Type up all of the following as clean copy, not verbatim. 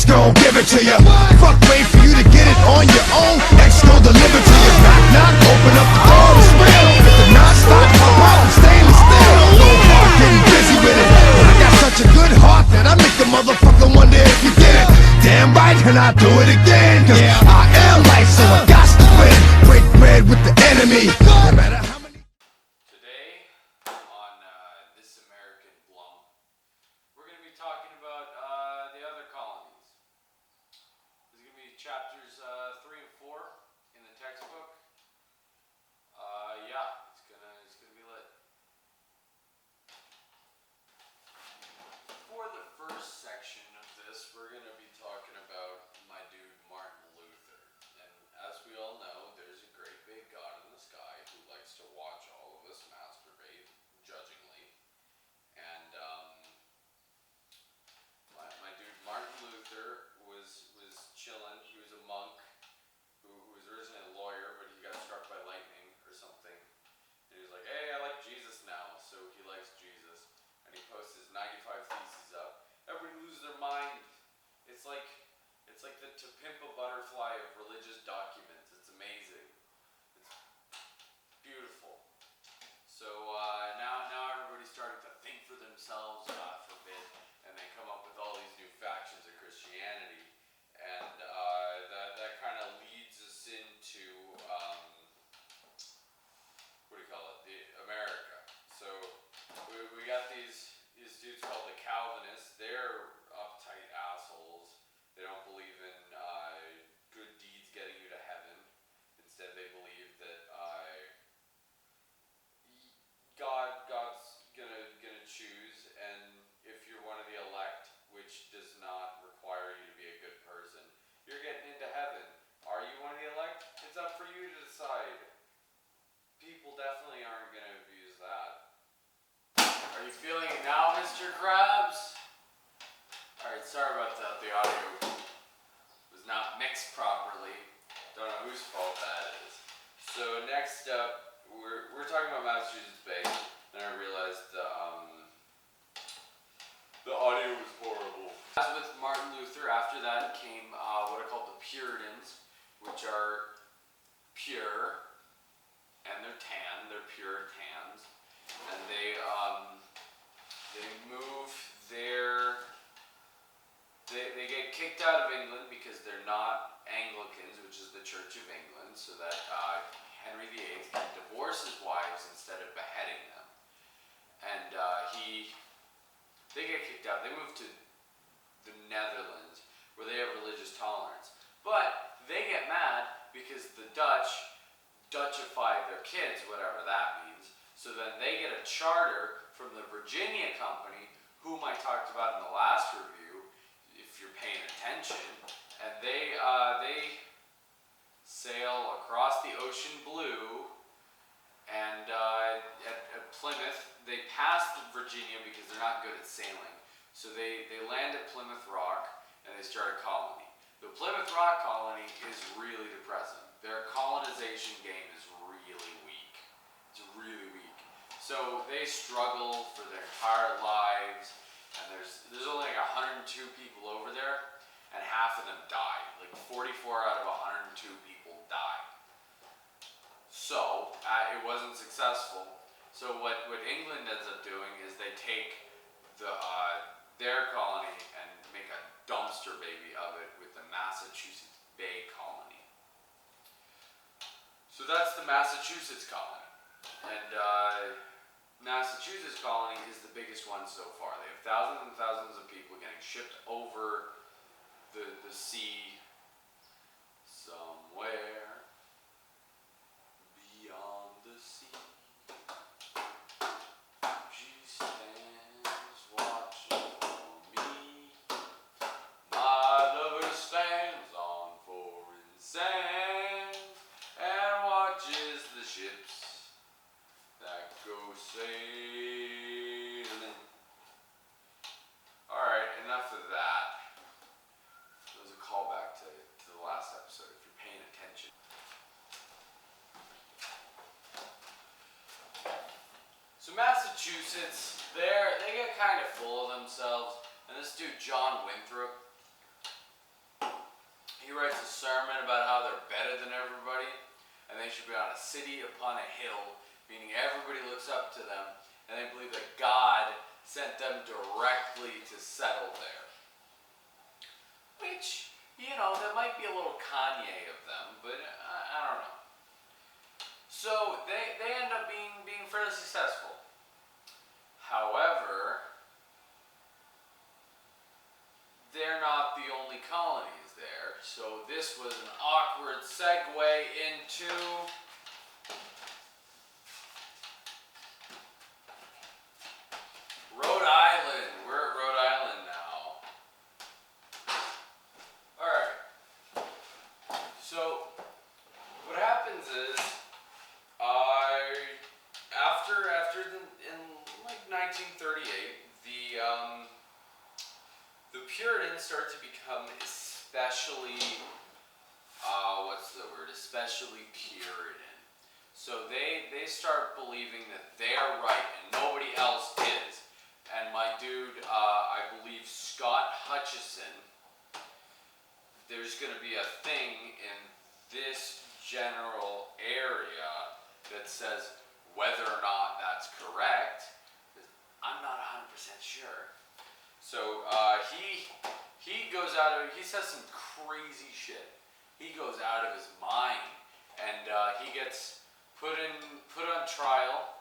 gon' give it to you. Fuck, wait for you to get it on your own. X gon' deliver to you. Knock, knock, open up the door, it's real. If the non-stop pop out, I'm stainless steel. No heart, getting busy with it. But I got such a good heart that I make the motherfucker wonder if you get it. Damn right, and I do it again. Cause I am life, so I got to win. Break bread with the enemy. No matter how many. Today on This American Blum, we're going to be talking about the other colonies. There's going to be chapters 3 and 4 in the textbook. Yeah, it's gonna be lit. For the first section of this, we're going to be talking about my dude Martin Luther. And as we all know, there's a great big God in the sky who likes to watch all of us masturbate judgingly. And my dude Martin Luther was chilling. He was a monk who was originally a lawyer, but he got struck by lightning or something. And he was like, hey, I like Jesus now. So he likes Jesus. And he posts his 95 theses up. Everybody loses their mind. It's like the To Pimp a Butterfly of religious documents. It's amazing. It's beautiful. So now everybody's starting to think for themselves, God forbid, and they come up with all these new factions of Christianity. And that kind of leads us into what do you call it? America. So we got these dudes called the Calvinists. They're uptight assholes. They don't believe in good deeds getting you to heaven. Instead, they believe that God's gonna choose, and if you're one of the elect, which does not require you to be a good person, you're getting into heaven. Are you one of the elect? It's up for you to decide. People definitely aren't gonna abuse that. Are you feeling it now, Mr. Krabs? Alright, sorry about that. The audio was not mixed properly. Don't know whose fault that is. So next up, we're talking about Massachusetts Bay, and I realized the audio was horrible. As with Martin Luther, after that came what are called the Puritans, which are pure, and they're tan. They're pure tans, and they move their. They get kicked out of England because they're not Anglicans, which is the Church of England, so that Henry VIII can divorce his wives instead of beheading them. And they get kicked out. They move to the Netherlands, where they have religious tolerance. But they get mad because the Dutch Dutchify their kids, whatever that means. So then they get a charter from the Virginia Company, whom I talked about in the last review, if you're paying attention, and they sail across the ocean blue, and at Plymouth, they pass Virginia because they're not good at sailing, so they land at Plymouth Rock, and they start a colony. The Plymouth Rock colony is really depressing. Their colonization game is really weak. It's really weak. So they struggle for their entire lives, and there's only like 102 people over there, and half of them die. Like 44 out of 102 people die. So it wasn't successful. So what England ends up doing is they take their colony and make a dumpster baby of it with the Massachusetts Bay colony. So that's the Massachusetts colony, and Massachusetts colony is the biggest one so far. They have thousands and thousands of people getting shipped over the sea somewhere beyond the sea. She stands watching for me. My lover stands on foreign sands and watches the ships that go sailing. Alright, enough of that. That was a callback to the last episode, if you're paying attention. So Massachusetts, they get kind of full of themselves, and this dude John Winthrop, writes a sermon about how they're better than everybody, and they should be on a city upon a hill, meaning everybody looks up to them, and they believe that God sent them directly to settle there. Which, that might be a little Kanye of them, but I don't know. So they end up being fairly successful. However, they're not the only colonies there. So this was an awkward segue into Rhode Island. We're at Rhode Island now. Alright. So what happens is in like 1938, the Puritans start to become especially especially Puritan. So they start believing that they're right and nobody else is. And my dude, I believe Scott Hutchison, there's going to be a thing in this general area that says whether or not that's correct. I'm not 100% sure. So he goes he says some crazy shit. He goes out of his mind, and he gets put on trial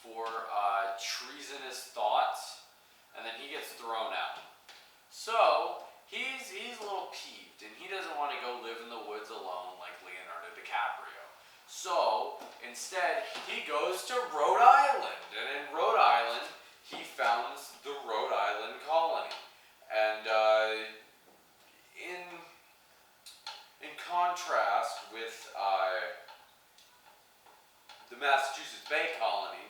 for treasonous thoughts, and then he gets thrown out. So he's a little peeved, and he doesn't want to go live in the woods alone like Leonardo DiCaprio. So instead, he goes to Rhode Island, and in Rhode Island, he founds the Rhode Island Colony. And in contrast with the Massachusetts Bay Colony,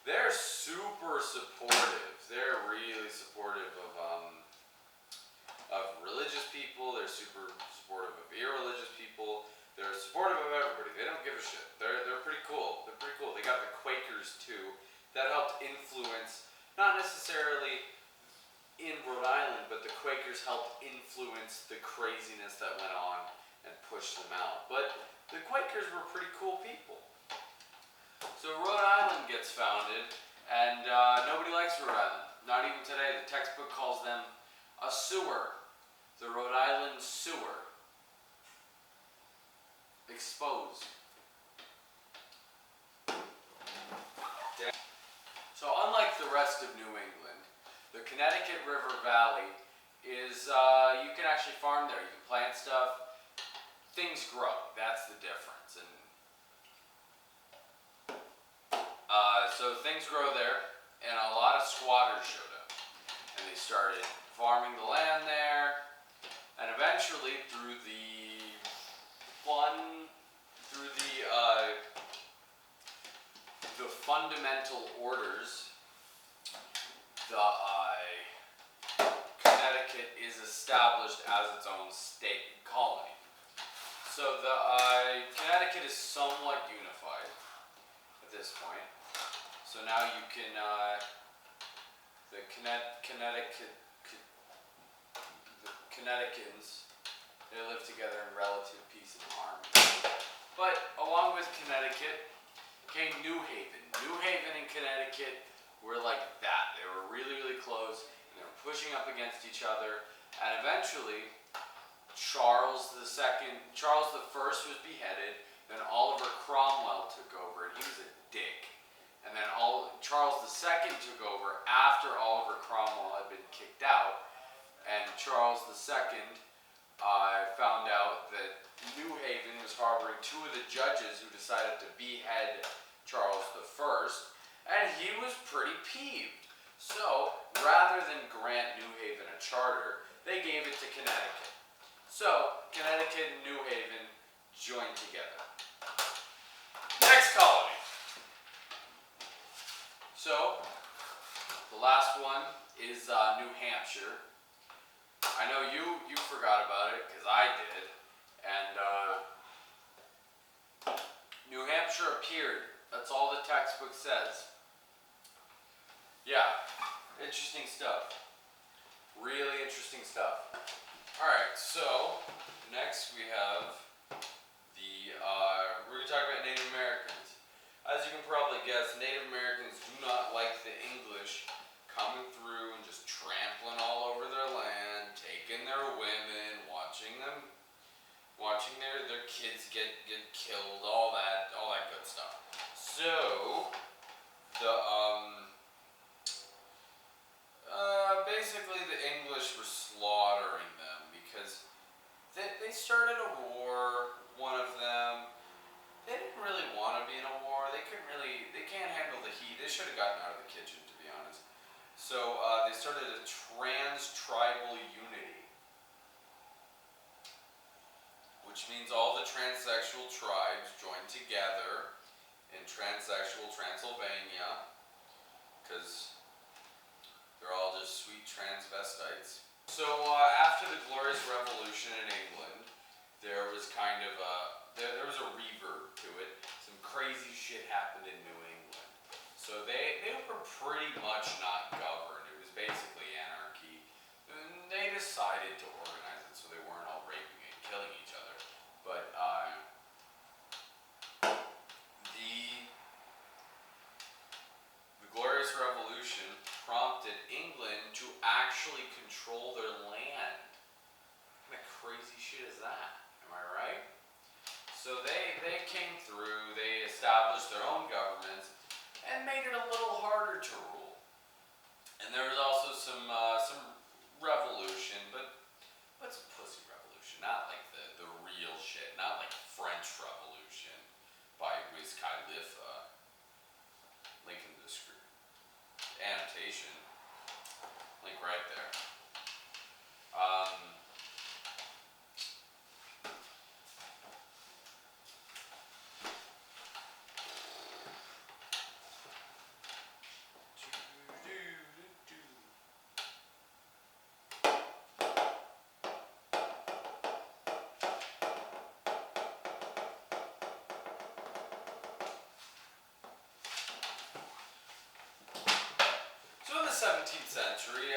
they're super supportive. They're really supportive of religious people. They're super supportive of irreligious people. They're supportive of everybody. They don't give a shit. They're pretty cool. They're pretty cool. They got the Quakers too. That helped influence, not necessarily in Rhode Island, but the Quakers helped influence the craziness that went on and pushed them out. But the Quakers were pretty cool people. So Rhode Island gets founded, and nobody likes Rhode Island. Not even today. The textbook calls them a sewer. The Rhode Island sewer. Exposed. So unlike the rest of New England, the Connecticut River Valley is, you can actually farm there. You can plant stuff. Things grow. That's the difference. And so things grow there, and a lot of squatters showed up. And they started farming the land there, and eventually through the fundamental orders, Connecticut is established as its own state colony. So Connecticut is somewhat unified at this point. So now you can the Connecticutans, they live together in relative peace and harmony. But along with Connecticut came New Haven. New Haven and Connecticut were like that. They were really, really close, and they were pushing up against each other. And eventually, Charles I was beheaded. Then Oliver Cromwell took over, and he was a dick. And then Charles II took over after Oliver Cromwell had been kicked out. And Charles II found out that New Haven was harboring two of the judges who decided to behead Charles I, and he was pretty peeved. So, rather than grant New Haven a charter, they gave it to Connecticut. So, Connecticut and New Haven joined together. Next colony. So, the last one is New Hampshire. I know you forgot about it, because I did. And New Hampshire appeared. That's all the textbook says. Yeah, interesting stuff. Really interesting stuff. Alright, so next we have we're going to talk about Native Americans. As you can probably guess, Native Americans do not like the English coming through and just trampling all over their land, taking their women, watching their kids get killed, all that good stuff. So basically the English were slaughtering them because they started a war. One of them, they didn't really want to be in a war. They can't handle the heat. They should have gotten out of the kitchen, to be honest. So they started a trans-tribal unity, which means all the transsexual tribes joined together in transsexual Transylvania, because they're all just sweet transvestites. So after the Glorious Revolution in England, there was kind of there was a reverb to it. Some crazy shit happened in New England. So they were pretty much not governed. It was basically anarchy. And they decided to organize it so they weren't all raping and killing each other. But the Glorious Revolution prompted England to actually control their land. What kind of crazy shit is that? Am I right? So they came through, they established their own governments, and made it a little harder to rule. And there was also some revolution, but what's a pussy revolution? Not like the real shit, not like French Revolution by Wiz Khalifa. Link in the description. Annotation. Link right there. So in the 17th century,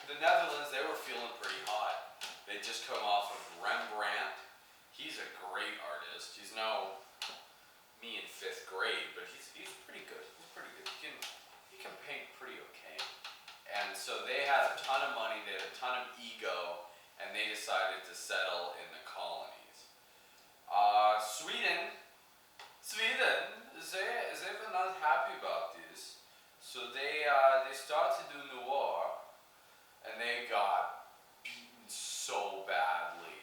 the Netherlands, they were feeling pretty hot. They'd just come off of Rembrandt. He's a great artist. He's no me in 5th grade, but he's pretty good. He's pretty good. He can paint pretty okay. And so they had a ton of money, they had a ton of ego, and they decided to settle in the colonies. Sweden, they were not happy about this. So they started doing the war, and they got beaten so badly.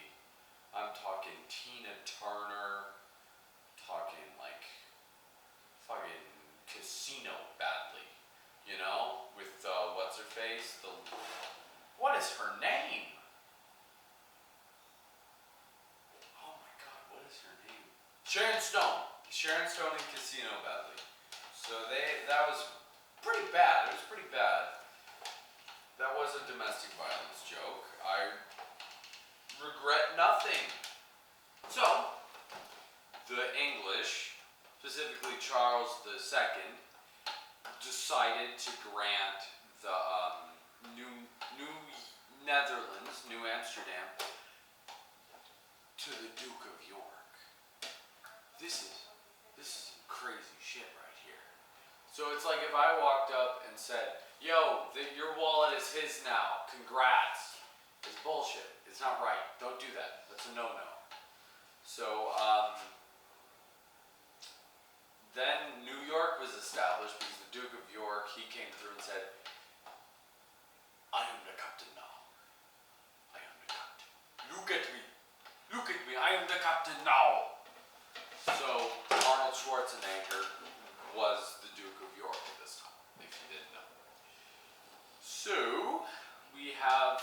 I'm talking Tina Turner, talking like fucking Casino badly, you know, with what's her face? What is her name? Oh my god, what is her name? Sharon Stone and Casino badly. So that was pretty bad. It was pretty bad. That was a domestic violence joke. I regret nothing. So, the English, specifically Charles II, decided to grant the New Netherlands, New Amsterdam, to the Duke of York. This is some crazy shit right here. So it's like if I walked up and said, yo, your wallet is his now, congrats. It's bullshit. It's not right. Don't do that. That's a no-no. So, then New York was established because the Duke of York, he came through and said, I am the captain now. I am the captain. Look at me. Look at me. I am the captain now. So, Arnold Schwarzenegger was the Duke of York at this time, if you didn't know. So, we have,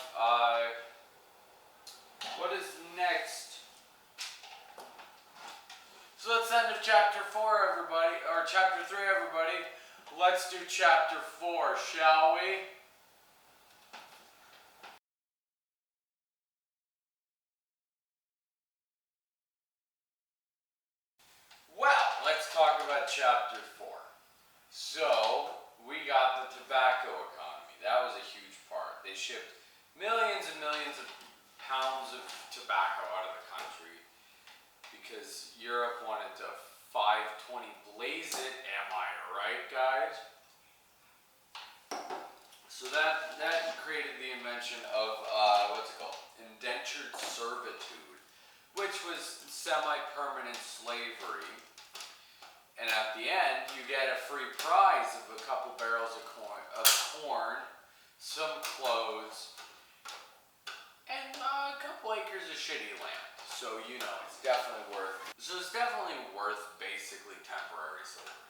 what is next? So that's the end of chapter 4, everybody, or chapter 3, everybody. Let's do chapter 4, shall we? Well, let's talk about chapter 4. So, we got the tobacco economy. That was a huge part. They shipped millions and millions of pounds of tobacco out of the country because Europe wanted to 520 blaze it. Am I right, guys? So that created the invention of what's it called? Indentured servitude, which was semi-permanent slavery. And at the end, you get a free prize of a couple barrels of corn, some clothes, and a couple acres of shitty land. So you know, it's definitely worth basically temporary slavery.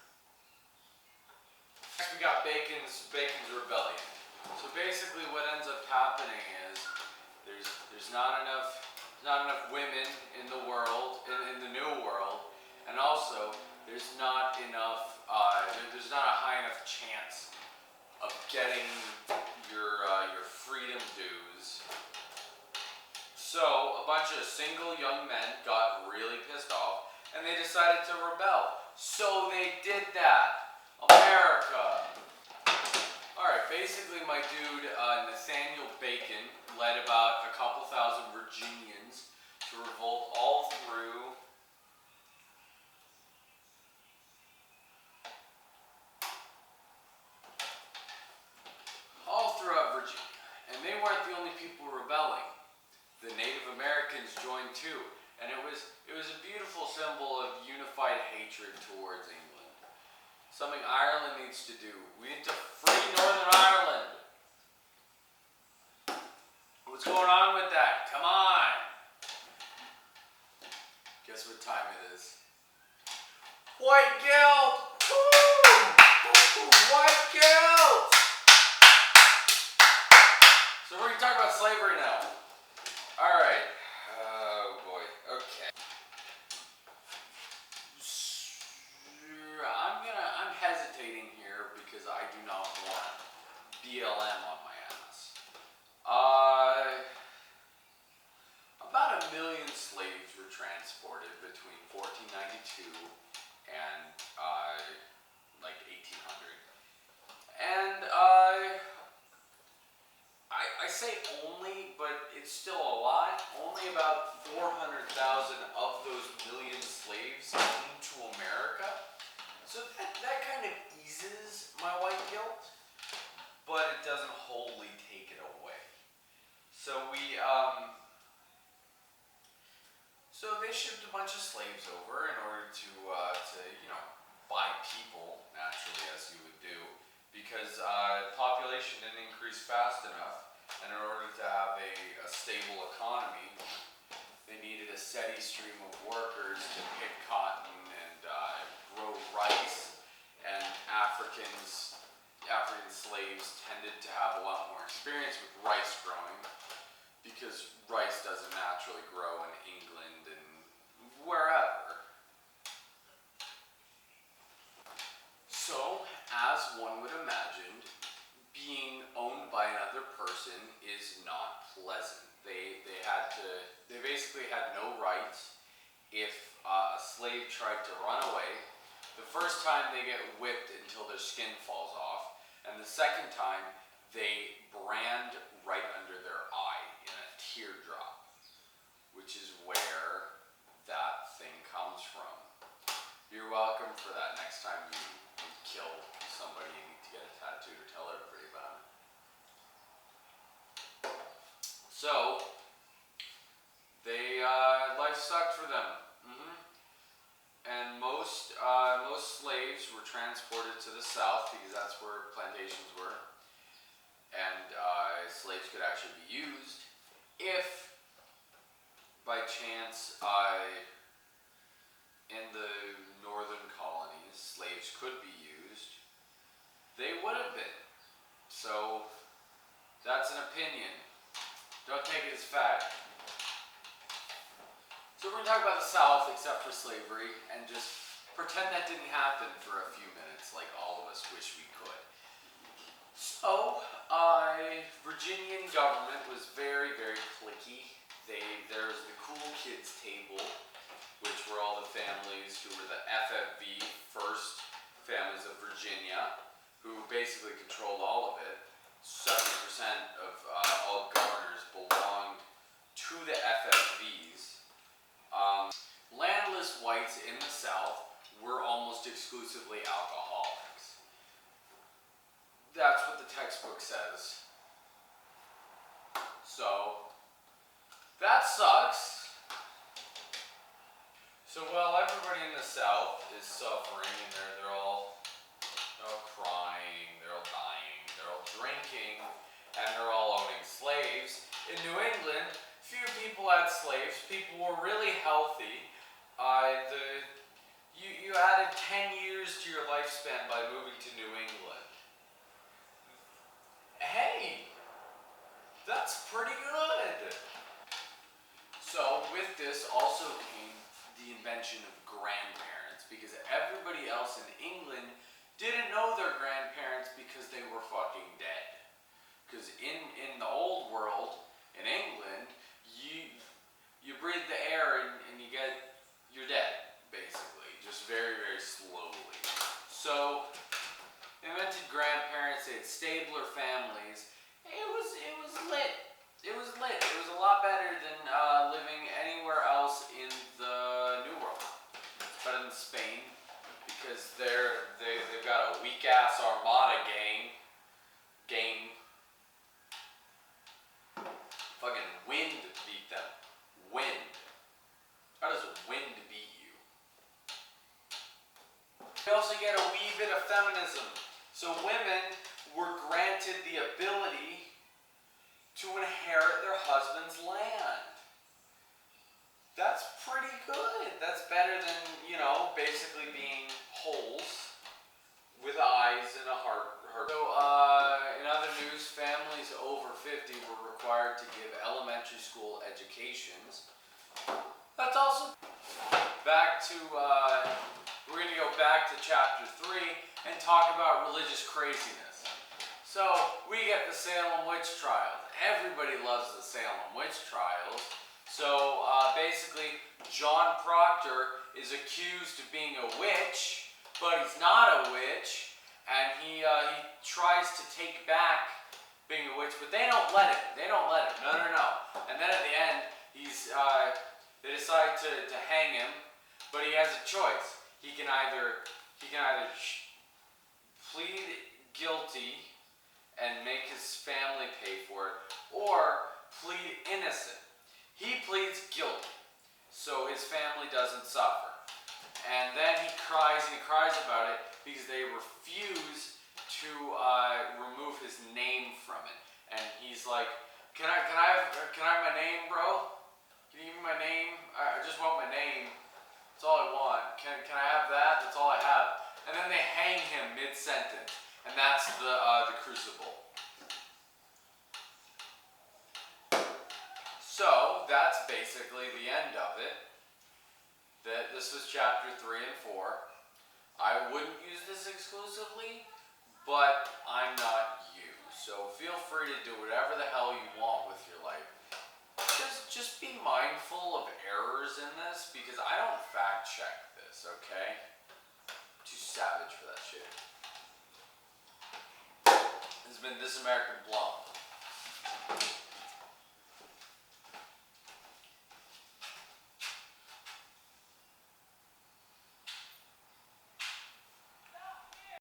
Next, we got Bacon's Rebellion. So basically, what ends up happening is there's not enough women in the world in the New World, and also there's not a high enough chance of getting your freedom dues. So a bunch of single young men got really pissed off, and they decided to rebel. So they did that. America. Alright, basically my dude Nathaniel Bacon led about a couple thousand Virginians to revolt all throughout Virginia. And they weren't the only people rebelling. The Native Americans joined too. And it was a beautiful symbol of unified hatred towards England. Something Ireland needs to do. We need to free Northern Ireland. What's going on with that? Come on. Guess what time it is? White guilt! Woo! White guilt! So we're going to talk about slavery now. Alright. Oh boy. Okay. I'm hesitating here because I do not want BLM on my ass. About 1 million slaves were transported between 1492 and like 1800. And I say only, but it's still a lot. Only about 400,000 of those million slaves came to America. So that kind of eases my white guilt, but it doesn't wholly take it away. So so they shipped a bunch of slaves over in order to buy people, naturally, as you would do, because population didn't increase fast enough, and in order to have a stable economy, they needed a steady stream of workers to pick cotton and grow rice, and African slaves tended to have a lot more experience with rice growing because rice doesn't naturally grow in England and wherever. So, as one would imagine, being owned by another person is not pleasant. They basically had no rights. If a slave tried to run away, the first time they get whipped until their skin falls off, and the second time they brand right under their eye in a teardrop, which is where that thing comes from. You're welcome for that next time you kill somebody and need to get a tattoo to tell everybody about it. So, life sucked for them. And most slaves were transported to the south because that's where plantations were. And slaves could actually be used if, by chance, in the northern colonies, slaves could be used. They would have been. So, that's an opinion. Don't take it as fact. So we're going to talk about the South, except for slavery, and just pretend that didn't happen for a few minutes, like all of us wish we could. So, Virginian government was very, very cliquey. There was the cool kids table, which were all the families who were the FFV, First Families of Virginia, who basically controlled all of it. 70% of all governors belonged to the FFVs. Landless whites in the South were almost exclusively alcoholics. That's what the textbook says. So, that sucks. So while everybody in the South is suffering and they're all crying, they're all dying, they're all drinking, and they're all owning slaves, in New England, few people had slaves. People were really healthy. You added 10 years to your lifespan by moving to New England. Hey, that's pretty good. So with this also came the invention of grandparents, because everybody else in England didn't know their grandparents because they were fucking dead. Because in the old world, in England, you breathe the air and you're dead, basically, just very, very slowly. So they invented grandparents, they had stabler families. It was lit. It was lit. It was a lot better than living anywhere else in the New World. It's better than Spain, because they've got a weak ass armada gang. Fucking wind beat them. Wind. How does wind beat you? We also get a wee bit of feminism. So women were granted the ability to inherit their husband's land. That's pretty good. That's better than, basically being holes with eyes and a heart. So, in other news, families over 50 were required to give elementary school educations. That's also back to, we're going to go back to chapter 3 and talk about religious craziness. So, we get the Salem witch trials. Everybody loves the Salem witch trials. So, basically, John Proctor is accused of being a witch, but he's not a witch. And he tries to take back being a witch, but they don't let him. No. And then at the end, they decide to hang him, but he has a choice. He can either plead guilty and make his family pay for it, or plead innocent. He pleads guilty, so his family doesn't suffer. And then he cries about it because they refuse to remove his name from it. And he's like, can I have my name, bro? Can you give me my name? I just want my name. That's all I want. Can I have that? That's all I have. And then they hang him mid-sentence. And that's the crucible. So that's basically the end of it. This was chapter 3 and 4. I wouldn't use this exclusively, but I'm not you. So feel free to do whatever the hell you want with your life. Just be mindful of errors in this, because I don't fact check this, okay? I'm too savage for that shit. This has been This American Blum.